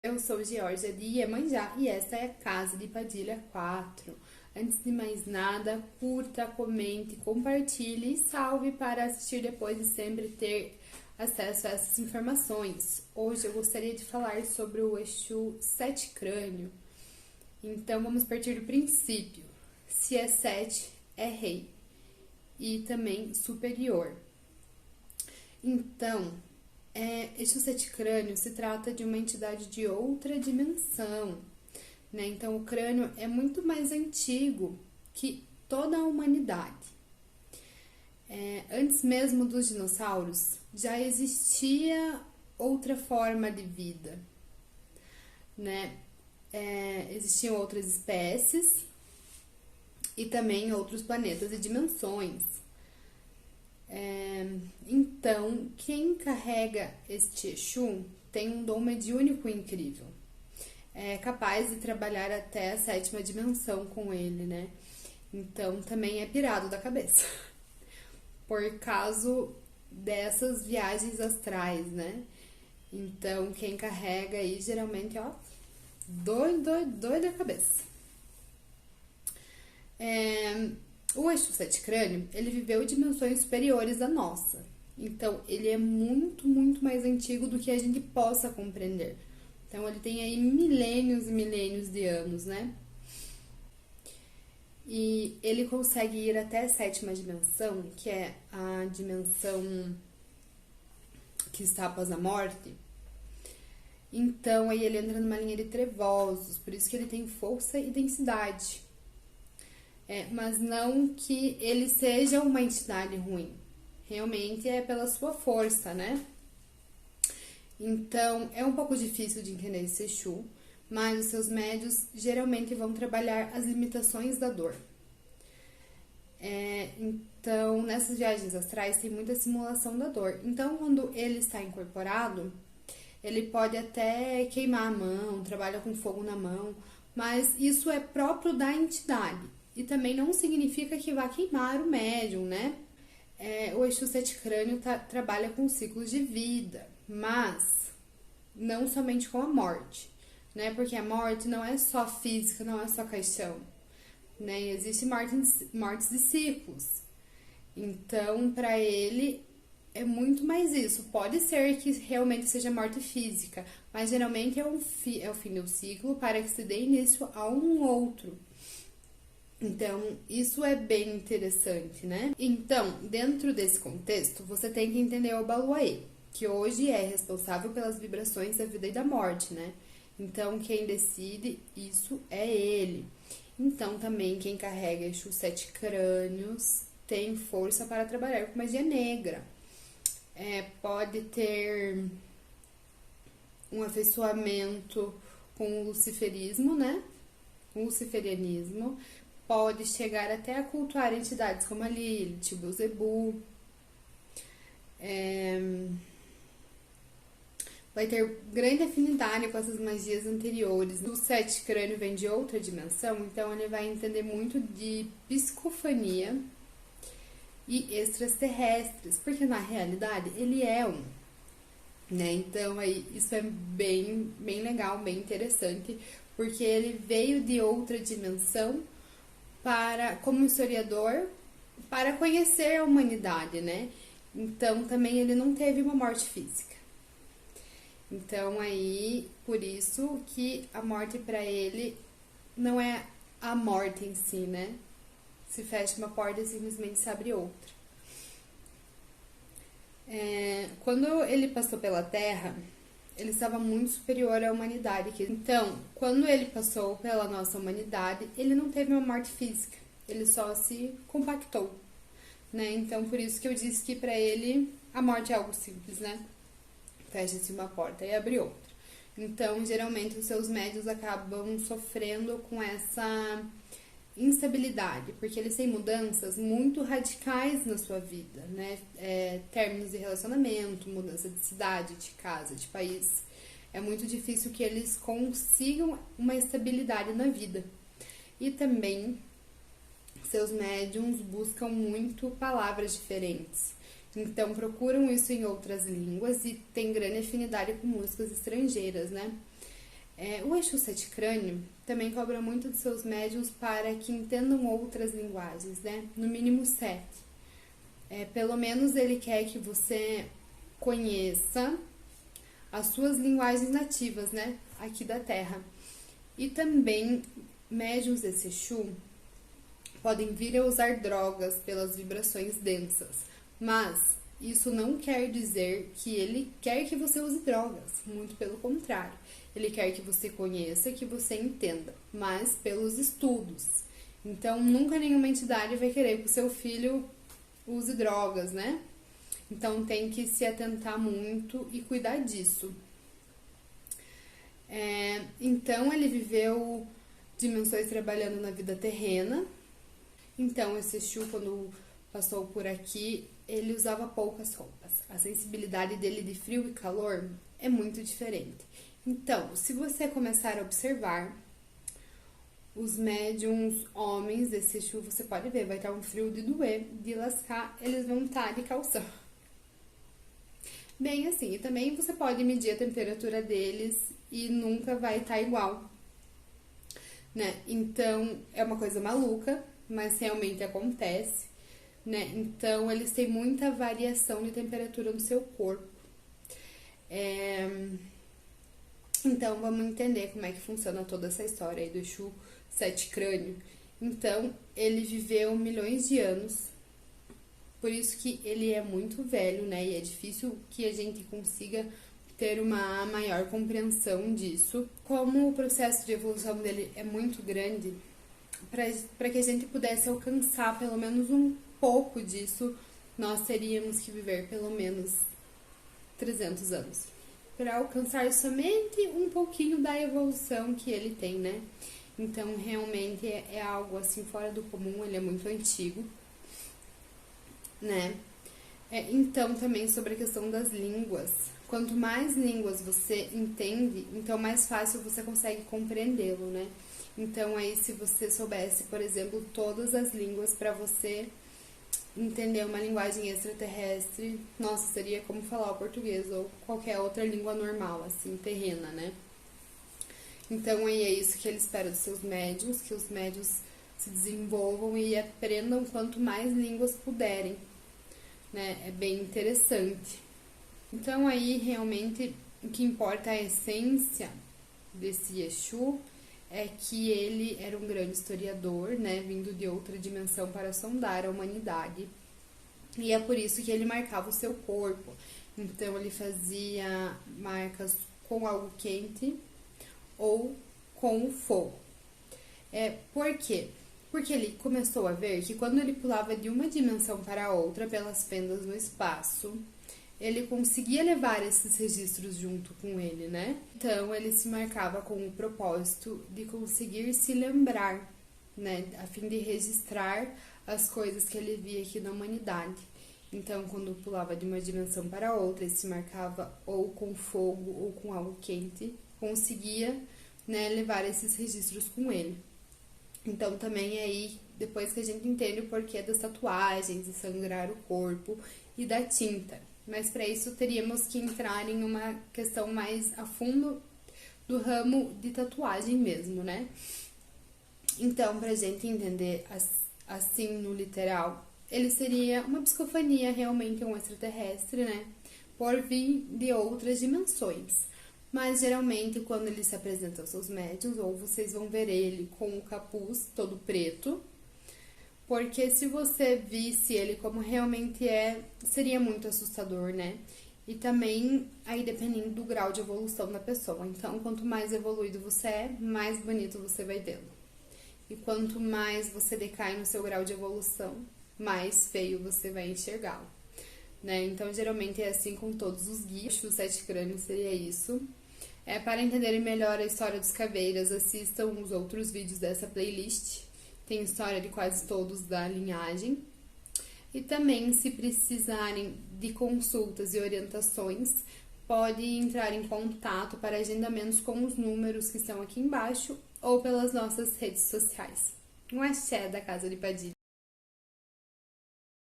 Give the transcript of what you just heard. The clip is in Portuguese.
Eu sou Georgia de Iemanjá e essa é a Casa de Padilha 4. Antes de mais nada, curta, comente, compartilhe e salve para assistir depois e sempre ter acesso a essas informações. Hoje eu gostaria de falar sobre o Exu Sete Crânio. Então vamos partir do princípio. Se é sete, é rei e também superior. Então, Exu Sete Crânio se trata de uma entidade de outra dimensão, né? Então, o crânio é muito mais antigo que toda a humanidade. Antes mesmo dos dinossauros, já existia outra forma de vida, né? Existiam outras espécies e também outros planetas e dimensões. Então, quem carrega este Exu tem um dom mediúnico incrível. É capaz de trabalhar até a sétima dimensão com ele, né? Então, também é pirado da cabeça. Por causa dessas viagens astrais, né? Então, quem carrega aí, geralmente, ó, doido da cabeça. O Exu Sete Crânio, ele viveu em dimensões superiores à nossa. Então, ele é muito mais antigo do que a gente possa compreender. Então, ele tem aí milênios e milênios de anos, né? E ele consegue ir até a sétima dimensão, que é a dimensão que está após a morte. Então, aí ele entra numa linha de trevosos, por isso que ele tem força e densidade. Mas não que ele seja uma entidade ruim. Realmente é pela sua força, né? Então, é um pouco difícil de entender esse Exu, mas os seus médios geralmente vão trabalhar as limitações da dor. Então, nessas viagens astrais tem muita simulação da dor. Então, quando ele está incorporado, ele pode até queimar a mão, trabalha com fogo na mão, mas isso é próprio da entidade. E também não significa que vá queimar o médium, né? O Exu Sete Crânio trabalha com ciclos de vida, mas não somente com a morte, né? Porque a morte não é só física, não é só caixão, né? Existe mortes de ciclos. Então, para ele, é muito mais isso. Pode ser que realmente seja morte física, mas geralmente é o fim do ciclo para que se dê início a um outro. Então, isso é bem interessante, né? Então, dentro desse contexto, você tem que entender o Baluaê, que hoje é responsável pelas vibrações da vida e da morte, né? Então, quem decide isso é ele. Então, também quem carrega Exu Sete Crânios tem força para trabalhar com magia negra. Pode ter um afeiçoamento com o luciferismo, né? O luciferianismo. Pode chegar até a cultuar entidades como a Lilith, o Beelzebub. Vai ter grande afinidade com essas magias anteriores. O Sete Crânio vem de outra dimensão, então ele vai entender muito de psicofania e extraterrestres, porque na realidade ele é um, né? Então aí isso é bem legal, bem interessante, porque ele veio de outra dimensão como historiador, para conhecer a humanidade, né? Então, também ele não teve uma morte física. Então, aí, por isso que a morte para ele não é a morte em si, né? Se fecha uma porta e simplesmente se abre outra. Quando ele passou pela Terra, ele estava muito superior à humanidade. Então, quando ele passou pela nossa humanidade, ele não teve uma morte física, ele só se compactou, né? Então, por isso que eu disse que para ele a morte é algo simples, né? Fecha-se uma porta e abre outra. Então, geralmente os seus médios acabam sofrendo com essa instabilidade, porque eles têm mudanças muito radicais na sua vida, né? Términos de relacionamento, mudança de cidade, de casa, de país. É muito difícil que eles consigam uma estabilidade na vida. E também seus médiums buscam muito palavras diferentes. Então procuram isso em outras línguas e tem grande afinidade com músicas estrangeiras, né? O Exu Sete Crânio também cobra muito de seus médiuns para que entendam outras linguagens, né? No mínimo 7. Pelo menos ele quer que você conheça as suas linguagens nativas, né? Aqui da Terra. E também, médiuns desse Exu podem vir a usar drogas pelas vibrações densas, mas isso não quer dizer que ele quer que você use drogas, muito pelo contrário. Ele quer que você conheça, que você entenda, mas pelos estudos. Então, nunca nenhuma entidade vai querer que o seu filho use drogas, né? Então, tem que se atentar muito e cuidar disso. Então, ele viveu dimensões trabalhando na vida terrena. Então, esse Exu, quando passou por aqui, ele usava poucas roupas. A sensibilidade dele de frio e calor é muito diferente. Então, se você começar a observar os médiums homens desse Exu, você pode ver, vai estar um frio de doer, de lascar, eles vão estar de calção. Bem assim, e também você pode medir a temperatura deles e nunca vai estar igual, né? Então, é uma coisa maluca, mas realmente acontece, né? Então, eles têm muita variação de temperatura no seu corpo. Então, vamos entender como é que funciona toda essa história aí do Exu Sete Crânio. Então, ele viveu milhões de anos, por isso que ele é muito velho, né? E é difícil que a gente consiga ter uma maior compreensão disso. Como o processo de evolução dele é muito grande, para que a gente pudesse alcançar pelo menos um pouco disso, nós teríamos que viver pelo menos 300 anos. Para alcançar somente um pouquinho da evolução que ele tem, né? Então, realmente é algo assim fora do comum, ele é muito antigo, né? Então, também sobre a questão das línguas. Quanto mais línguas você entende, então mais fácil você consegue compreendê-lo, né? Então, aí, se você soubesse, por exemplo, todas as línguas para você entender uma linguagem extraterrestre, nossa, seria como falar o português ou qualquer outra língua normal, assim, terrena, né? Então, aí é isso que ele espera dos seus médiuns, que os médiuns se desenvolvam e aprendam quanto mais línguas puderem, né? É bem interessante. Então, aí, realmente, o que importa é a essência desse Exu é que ele era um grande historiador, né, vindo de outra dimensão para sondar a humanidade. E é por isso que ele marcava o seu corpo. Então, ele fazia marcas com algo quente ou com o fogo. Por quê? Porque ele começou a ver que quando ele pulava de uma dimensão para outra pelas fendas no espaço, ele conseguia levar esses registros junto com ele, né? Então, ele se marcava com o propósito de conseguir se lembrar, né? A fim de registrar as coisas que ele via aqui na humanidade. Então, quando pulava de uma dimensão para outra, ele se marcava ou com fogo ou com algo quente, conseguia, né, levar esses registros com ele. Então, também aí, depois que a gente entende o porquê das tatuagens, de sangrar o corpo e da tinta. Mas para isso teríamos que entrar em uma questão mais a fundo do ramo de tatuagem mesmo, né? Então, pra gente entender assim no literal, ele seria uma psicofania, realmente um extraterrestre, né? Por vir de outras dimensões. Mas geralmente quando ele se apresenta aos seus médiuns, ou vocês vão ver ele com o capuz todo preto, porque se você visse ele como realmente seria muito assustador, né? E também, aí dependendo do grau de evolução da pessoa. Então, quanto mais evoluído você é, mais bonito você vai vê-lo. E quanto mais você decai no seu grau de evolução, mais feio você vai enxergá-lo, né? Então, geralmente é assim com todos os guias. O Sete Crânios seria isso. Para entenderem melhor a história dos caveiras, assistam os outros vídeos dessa playlist. Tem história de quase todos da linhagem. E também, se precisarem de consultas e orientações, pode entrar em contato para agendamentos com os números que estão aqui embaixo ou pelas nossas redes sociais. Um axé da Casa de Padilha.